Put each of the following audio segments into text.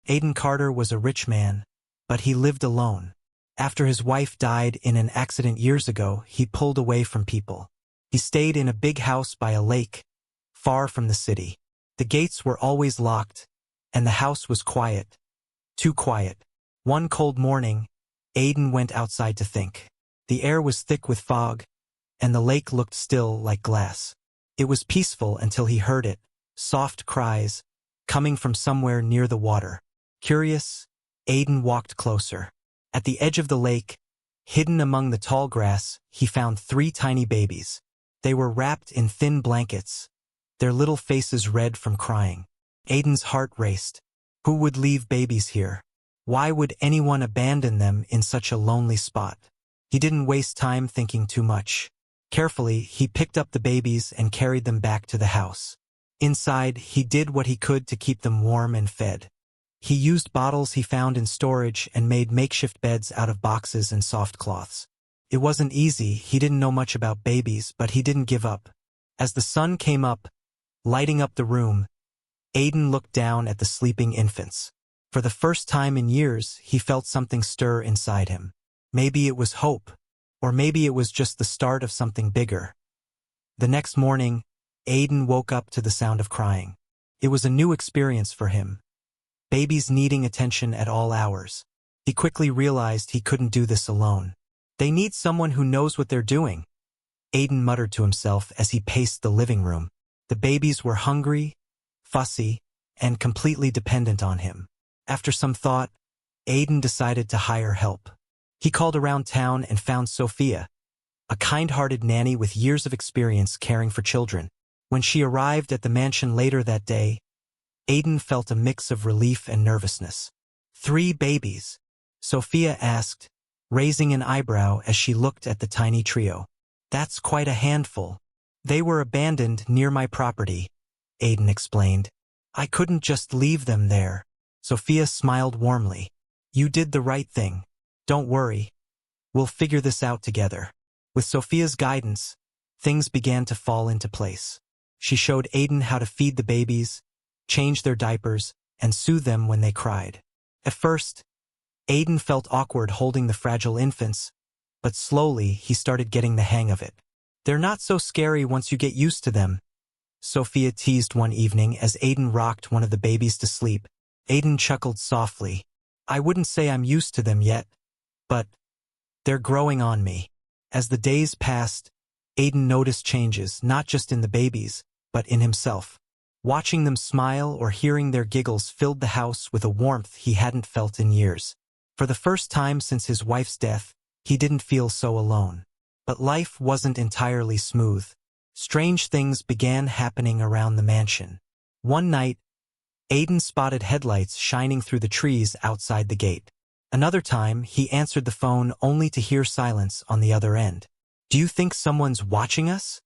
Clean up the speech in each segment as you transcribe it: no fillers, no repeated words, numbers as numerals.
Aiden Carter was a rich man, but he lived alone. After his wife died in an accident years ago, he pulled away from people. He stayed in a big house by a lake, far from the city. The gates were always locked, and the house was quiet. Too quiet. One cold morning, Aiden went outside to think. The air was thick with fog, and the lake looked still like glass. It was peaceful until he heard it, soft cries, coming from somewhere near the water. Curious, Aiden walked closer. At the edge of the lake, hidden among the tall grass, he found 3 tiny babies. They were wrapped in thin blankets, their little faces red from crying. Aiden's heart raced. Who would leave babies here? Why would anyone abandon them in such a lonely spot? He didn't waste time thinking too much. Carefully, he picked up the babies and carried them back to the house. Inside, he did what he could to keep them warm and fed. He used bottles he found in storage and made makeshift beds out of boxes and soft cloths. It wasn't easy, he didn't know much about babies, but he didn't give up. As the sun came up, lighting up the room, Aiden looked down at the sleeping infants. For the first time in years, he felt something stir inside him. Maybe it was hope, or maybe it was just the start of something bigger. The next morning, Aiden woke up to the sound of crying. It was a new experience for him. Babies needing attention at all hours. He quickly realized he couldn't do this alone. They need someone who knows what they're doing. Aiden muttered to himself as he paced the living room. The babies were hungry, fussy, and completely dependent on him. After some thought, Aiden decided to hire help. He called around town and found Sophia, a kind-hearted nanny with years of experience caring for children. When she arrived at the mansion later that day, Aiden felt a mix of relief and nervousness. 3 babies? Sophia asked, raising an eyebrow as she looked at the tiny trio. That's quite a handful. They were abandoned near my property, Aiden explained. I couldn't just leave them there. Sophia smiled warmly. You did the right thing. Don't worry. We'll figure this out together. With Sophia's guidance, things began to fall into place. She showed Aiden how to feed the babies, change their diapers, and soothe them when they cried. At first, Aiden felt awkward holding the fragile infants, but slowly he started getting the hang of it. They're not so scary once you get used to them, Sophia teased one evening as Aiden rocked one of the babies to sleep. Aiden chuckled softly. I wouldn't say I'm used to them yet, but they're growing on me. As the days passed, Aiden noticed changes, not just in the babies, but in himself. Watching them smile or hearing their giggles filled the house with a warmth he hadn't felt in years. For the first time since his wife's death, he didn't feel so alone. But life wasn't entirely smooth. Strange things began happening around the mansion. One night, Aiden spotted headlights shining through the trees outside the gate. Another time, he answered the phone only to hear silence on the other end. Do you think someone's watching us?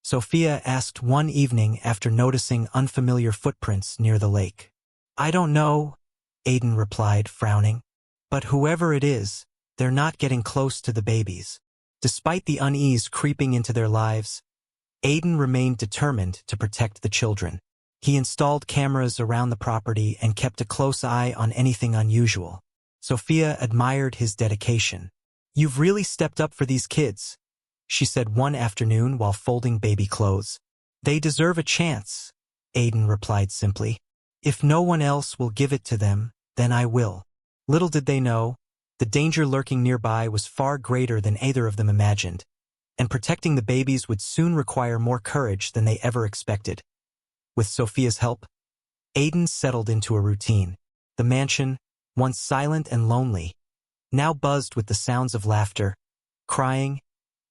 Sophia asked one evening after noticing unfamiliar footprints near the lake. I don't know, Aiden replied, frowning. But whoever it is, they're not getting close to the babies. Despite the unease creeping into their lives, Aiden remained determined to protect the children. He installed cameras around the property and kept a close eye on anything unusual. Sophia admired his dedication. You've really stepped up for these kids, she said one afternoon while folding baby clothes. They deserve a chance, Aiden replied simply. If no one else will give it to them, then I will. Little did they know, the danger lurking nearby was far greater than either of them imagined, and protecting the babies would soon require more courage than they ever expected. With Sophia's help, Aiden settled into a routine. The mansion, once silent and lonely, now buzzed with the sounds of laughter, crying,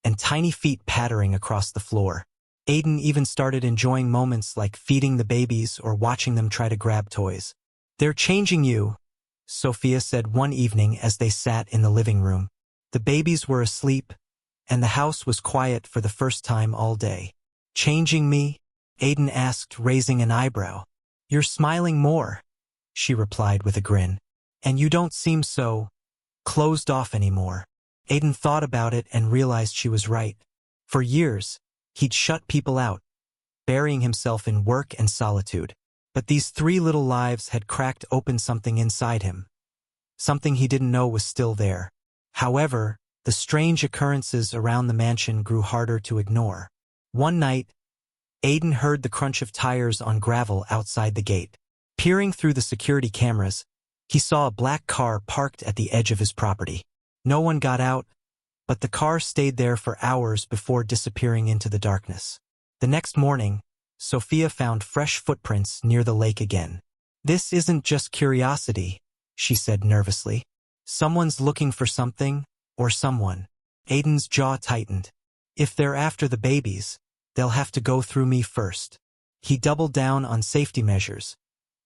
and tiny feet pattering across the floor. Aiden even started enjoying moments like feeding the babies or watching them try to grab toys. They're changing you, Sophia said one evening as they sat in the living room. The babies were asleep, and the house was quiet for the first time all day. Changing me? Aiden asked, raising an eyebrow. You're smiling more, she replied with a grin. And you don't seem so closed off anymore. Aiden thought about it and realized she was right. For years, he'd shut people out, burying himself in work and solitude. But these 3 little lives had cracked open something inside him. Something he didn't know was still there. However, the strange occurrences around the mansion grew harder to ignore. One night, Aiden heard the crunch of tires on gravel outside the gate. Peering through the security cameras, he saw a black car parked at the edge of his property. No one got out, but the car stayed there for hours before disappearing into the darkness. The next morning, Sophia found fresh footprints near the lake again. "This isn't just curiosity," she said nervously. "Someone's looking for something, or someone." Aiden's jaw tightened. "If they're after the babies, they'll have to go through me first." He doubled down on safety measures,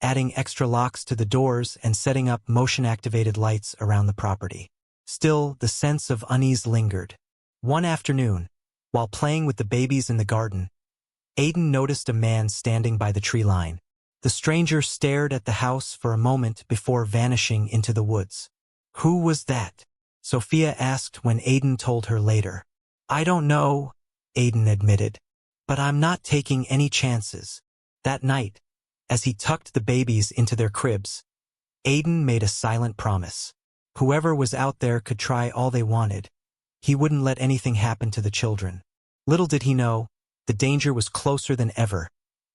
adding extra locks to the doors and setting up motion-activated lights around the property. Still, the sense of unease lingered. One afternoon, while playing with the babies in the garden, Aiden noticed a man standing by the tree line. The stranger stared at the house for a moment before vanishing into the woods. "Who was that?" Sophia asked when Aiden told her later. "I don't know," Aiden admitted, "but I'm not taking any chances." That night, as he tucked the babies into their cribs, Aiden made a silent promise. Whoever was out there could try all they wanted. He wouldn't let anything happen to the children. Little did he know, the danger was closer than ever,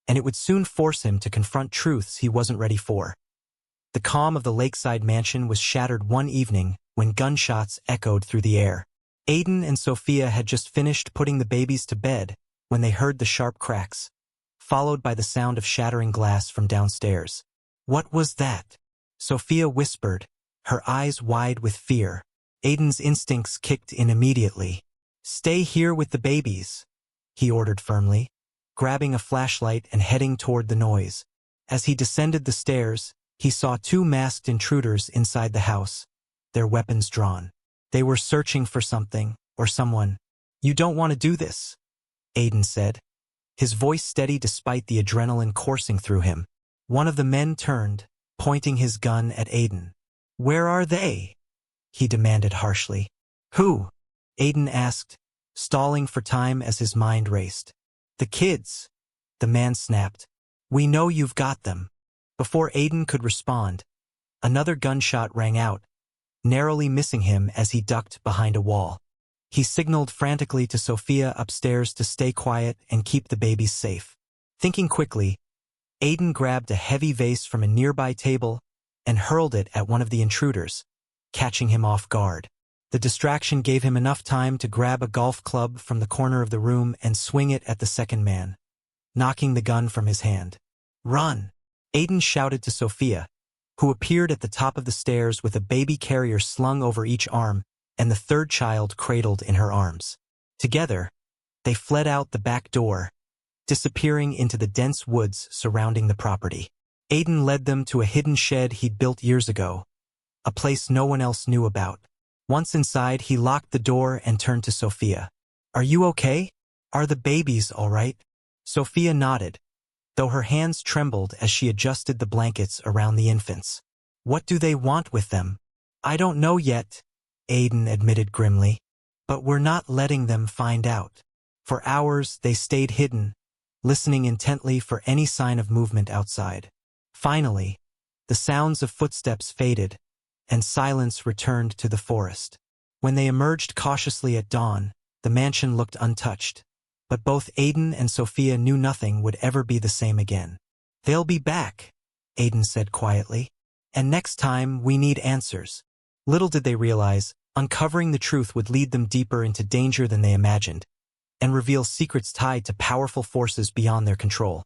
and it would soon force him to confront truths he wasn't ready for. The calm of the lakeside mansion was shattered one evening when gunshots echoed through the air. Aiden and Sophia had just finished putting the babies to bed when they heard the sharp cracks, followed by the sound of shattering glass from downstairs. "What was that?" Sophia whispered, her eyes wide with fear. Aiden's instincts kicked in immediately. "Stay here with the babies," he ordered firmly, grabbing a flashlight and heading toward the noise. As he descended the stairs, he saw 2 masked intruders inside the house, their weapons drawn. They were searching for something, or someone. "You don't want to do this," Aiden said, his voice steady despite the adrenaline coursing through him. One of the men turned, pointing his gun at Aiden. "Where are they?" he demanded harshly. "Who?" Aiden asked, stalling for time as his mind raced. "The kids," the man snapped. "We know you've got them." Before Aiden could respond, another gunshot rang out, narrowly missing him as he ducked behind a wall. He signaled frantically to Sophia upstairs to stay quiet and keep the babies safe. Thinking quickly, Aiden grabbed a heavy vase from a nearby table and hurled it at one of the intruders, catching him off guard. The distraction gave him enough time to grab a golf club from the corner of the room and swing it at the second man, knocking the gun from his hand. "Run!" Aiden shouted to Sophia, who appeared at the top of the stairs with a baby carrier slung over each arm and the third child cradled in her arms. Together, they fled out the back door, disappearing into the dense woods surrounding the property. Aiden led them to a hidden shed he'd built years ago, a place no one else knew about. Once inside, he locked the door and turned to Sophia. "Are you okay? Are the babies all right?" Sophia nodded, though her hands trembled as she adjusted the blankets around the infants. "What do they want with them?" "I don't know yet," Aiden admitted grimly, "but we're not letting them find out." For hours, they stayed hidden, listening intently for any sign of movement outside. Finally, the sounds of footsteps faded, and silence returned to the forest. When they emerged cautiously at dawn, the mansion looked untouched, but both Aiden and Sophia knew nothing would ever be the same again. "They'll be back," Aiden said quietly, "and next time we need answers." Little did they realize, uncovering the truth would lead them deeper into danger than they imagined, and reveal secrets tied to powerful forces beyond their control.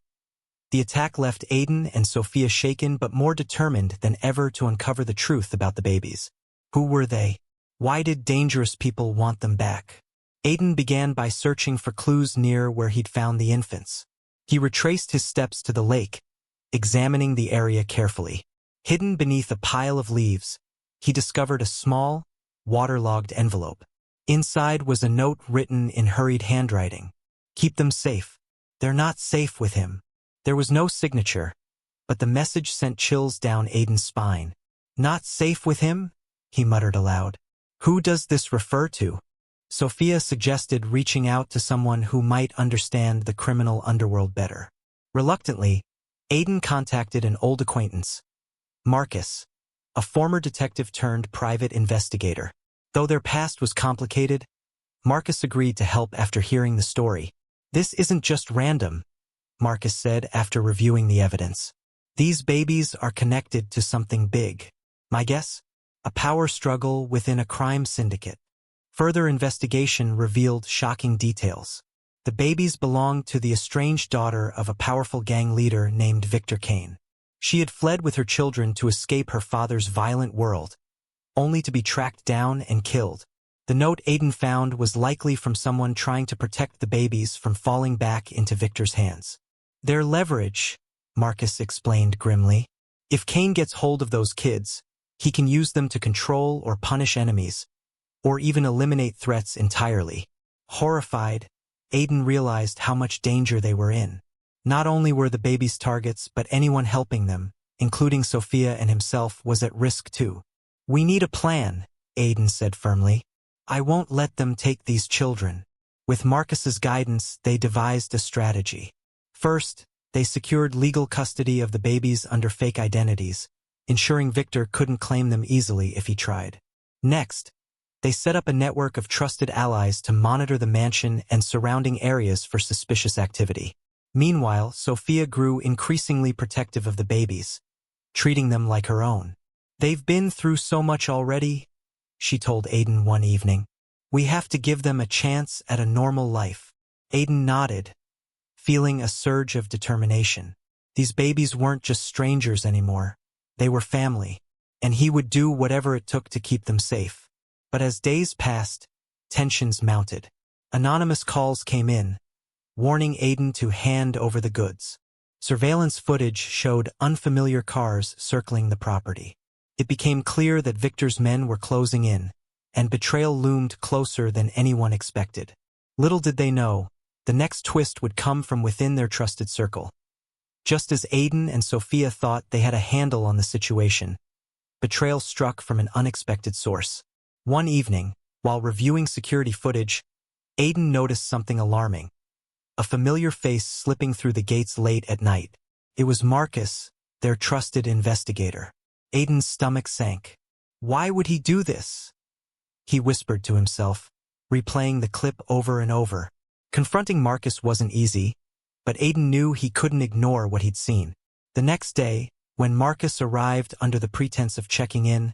The attack left Aiden and Sophia shaken but more determined than ever to uncover the truth about the babies. Who were they? Why did dangerous people want them back? Aiden began by searching for clues near where he'd found the infants. He retraced his steps to the lake, examining the area carefully. Hidden beneath a pile of leaves, he discovered a small, waterlogged envelope. Inside was a note written in hurried handwriting. "Keep them safe. They're not safe with him." There was no signature, but the message sent chills down Aiden's spine. "Not safe with him?" he muttered aloud. "Who does this refer to?" Sophia suggested reaching out to someone who might understand the criminal underworld better. Reluctantly, Aiden contacted an old acquaintance, Marcus, a former detective turned private investigator. Though their past was complicated, Marcus agreed to help after hearing the story. "This isn't just random," Marcus said after reviewing the evidence. "These babies are connected to something big. My guess? A power struggle within a crime syndicate." Further investigation revealed shocking details. The babies belonged to the estranged daughter of a powerful gang leader named Victor Kane. She had fled with her children to escape her father's violent world, only to be tracked down and killed. The note Aiden found was likely from someone trying to protect the babies from falling back into Victor's hands. "Their leverage," Marcus explained grimly. "If Kane gets hold of those kids, he can use them to control or punish enemies, or even eliminate threats entirely." Horrified, Aiden realized how much danger they were in. Not only were the babies targets, but anyone helping them, including Sophia and himself, was at risk too. "We need a plan," Aiden said firmly. "I won't let them take these children." With Marcus's guidance, they devised a strategy. First, they secured legal custody of the babies under fake identities, ensuring Victor couldn't claim them easily if he tried. Next, they set up a network of trusted allies to monitor the mansion and surrounding areas for suspicious activity. Meanwhile, Sophia grew increasingly protective of the babies, treating them like her own. "They've been through so much already," she told Aiden one evening. "We have to give them a chance at a normal life." Aiden nodded, feeling a surge of determination. These babies weren't just strangers anymore. They were family, and he would do whatever it took to keep them safe. But as days passed, tensions mounted. Anonymous calls came in, warning Aiden to hand over the goods. Surveillance footage showed unfamiliar cars circling the property. It became clear that Victor's men were closing in, and betrayal loomed closer than anyone expected. Little did they know, the next twist would come from within their trusted circle. Just as Aiden and Sophia thought they had a handle on the situation, betrayal struck from an unexpected source. One evening, while reviewing security footage, Aiden noticed something alarming. A familiar face slipping through the gates late at night. It was Marcus, their trusted investigator. Aiden's stomach sank. Why would he do this? He whispered to himself, replaying the clip over and over. Confronting Marcus wasn't easy, but Aiden knew he couldn't ignore what he'd seen. The next day, when Marcus arrived under the pretense of checking in,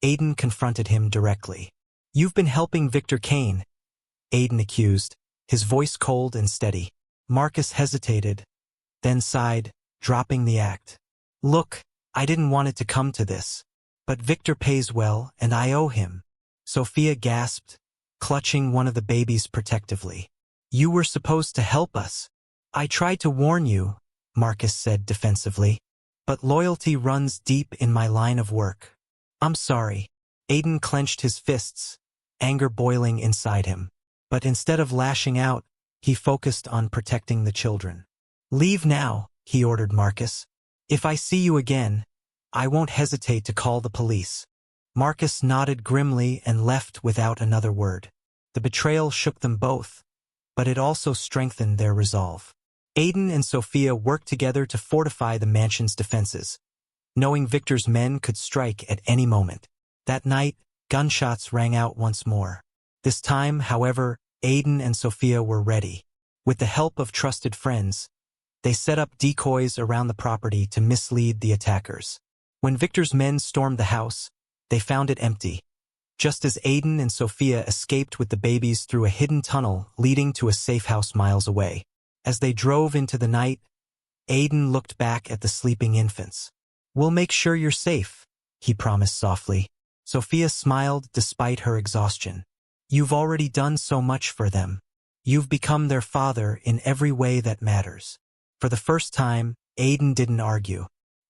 Aiden confronted him directly. "You've been helping Victor Kane," Aiden accused, his voice cold and steady. Marcus hesitated, then sighed, dropping the act. "Look, I didn't want it to come to this. But Victor pays well, and I owe him." Sophia gasped, clutching one of the babies protectively. "You were supposed to help us." "I tried to warn you," Marcus said defensively. "But loyalty runs deep in my line of work." "I'm sorry." Aiden clenched his fists, anger boiling inside him. But instead of lashing out, he focused on protecting the children. "Leave now," he ordered Marcus. "If I see you again, I won't hesitate to call the police." Marcus nodded grimly and left without another word. The betrayal shook them both, but it also strengthened their resolve. Aiden and Sophia worked together to fortify the mansion's defenses, knowing Victor's men could strike at any moment. That night, gunshots rang out once more. This time, however, Aiden and Sophia were ready. With the help of trusted friends, they set up decoys around the property to mislead the attackers. When Victor's men stormed the house, they found it empty, just as Aiden and Sophia escaped with the babies through a hidden tunnel leading to a safe house miles away. As they drove into the night, Aiden looked back at the sleeping infants. "We'll make sure you're safe," he promised softly. Sophia smiled despite her exhaustion. "You've already done so much for them. You've become their father in every way that matters." For the first time, Aiden didn't argue.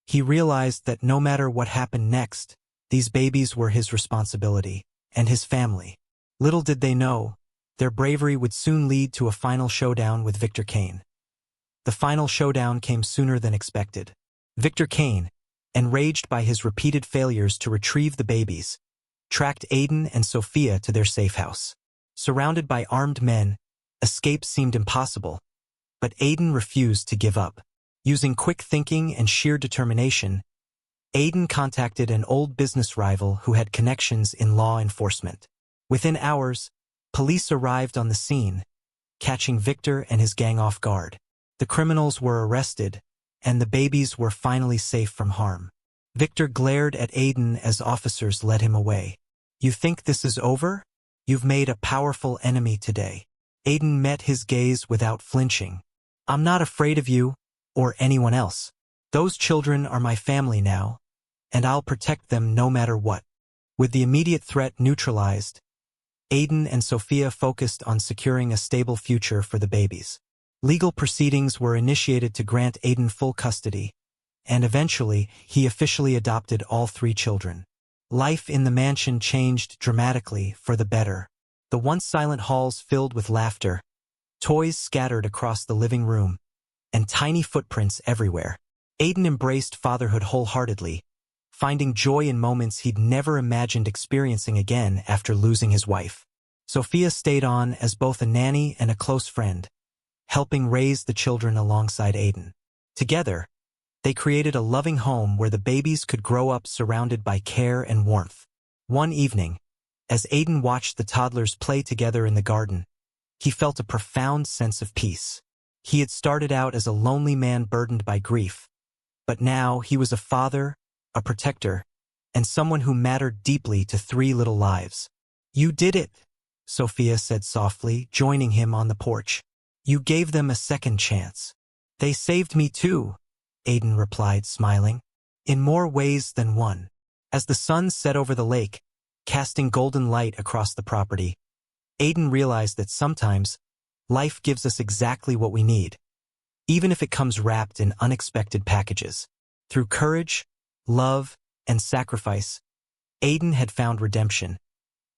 He realized that no matter what happened next, these babies were his responsibility, and his family. Little did they know, their bravery would soon lead to a final showdown with Victor Kane. The final showdown came sooner than expected. Victor Kane, enraged by his repeated failures to retrieve the babies, tracked Aiden and Sophia to their safe house. Surrounded by armed men, escape seemed impossible, but Aiden refused to give up. Using quick thinking and sheer determination, Aiden contacted an old business rival who had connections in law enforcement. Within hours, police arrived on the scene, catching Victor and his gang off guard. The criminals were arrested, and the babies were finally safe from harm. Victor glared at Aiden as officers led him away. "You think this is over? You've made a powerful enemy today." Aiden met his gaze without flinching. "I'm not afraid of you, or anyone else. Those children are my family now, and I'll protect them no matter what." With the immediate threat neutralized, Aiden and Sophia focused on securing a stable future for the babies. Legal proceedings were initiated to grant Aiden full custody, and eventually he officially adopted all 3 children. Life in the mansion changed dramatically for the better. The once silent halls filled with laughter, toys scattered across the living room, and tiny footprints everywhere. Aiden embraced fatherhood wholeheartedly, finding joy in moments he'd never imagined experiencing again after losing his wife. Sophia stayed on as both a nanny and a close friend, helping raise the children alongside Aiden. Together, they created a loving home where the babies could grow up surrounded by care and warmth. One evening, as Aiden watched the toddlers play together in the garden, he felt a profound sense of peace. He had started out as a lonely man burdened by grief, but now he was a father, a protector, and someone who mattered deeply to 3 little lives. "You did it," Sophia said softly, joining him on the porch. "You gave them a second chance." "They saved me too," Aiden replied, smiling. "In more ways than one." As the sun set over the lake, casting golden light across the property, Aiden realized that sometimes life gives us exactly what we need, even if it comes wrapped in unexpected packages. Through courage, love, and sacrifice, Aiden had found redemption,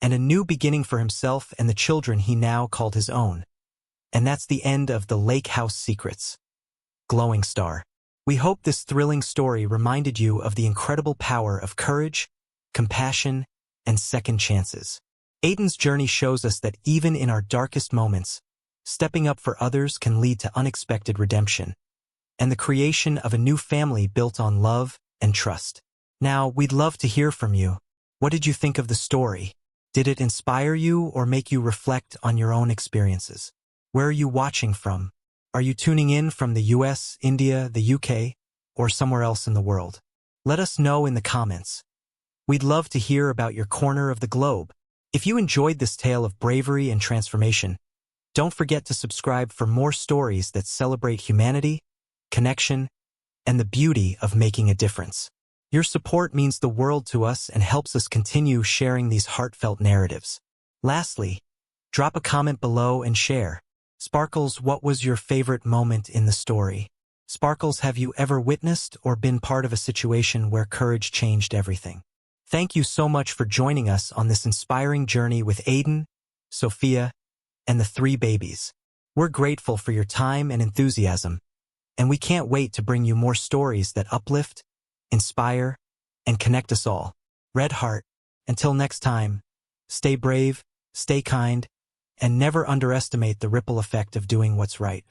and a new beginning for himself and the children he now called his own. And that's the end of The Lake House Secrets. Glowing Star. We hope this thrilling story reminded you of the incredible power of courage, compassion, and second chances. Aiden's journey shows us that even in our darkest moments, stepping up for others can lead to unexpected redemption, and the creation of a new family built on love and trust. Now, we'd love to hear from you. What did you think of the story? Did it inspire you or make you reflect on your own experiences? Where are you watching from? Are you tuning in from the US, India, the UK, or somewhere else in the world? Let us know in the comments. We'd love to hear about your corner of the globe. If you enjoyed this tale of bravery and transformation, don't forget to subscribe for more stories that celebrate humanity, connection, and the beauty of making a difference. Your support means the world to us and helps us continue sharing these heartfelt narratives. Lastly, drop a comment below and share. Sparkles, what was your favorite moment in the story? Sparkles, have you ever witnessed or been part of a situation where courage changed everything? Thank you so much for joining us on this inspiring journey with Aiden, Sophia, and the 3 babies. We're grateful for your time and enthusiasm, and we can't wait to bring you more stories that uplift, inspire, and connect us all. Red Heart, until next time, stay brave, stay kind, and never underestimate the ripple effect of doing what's right.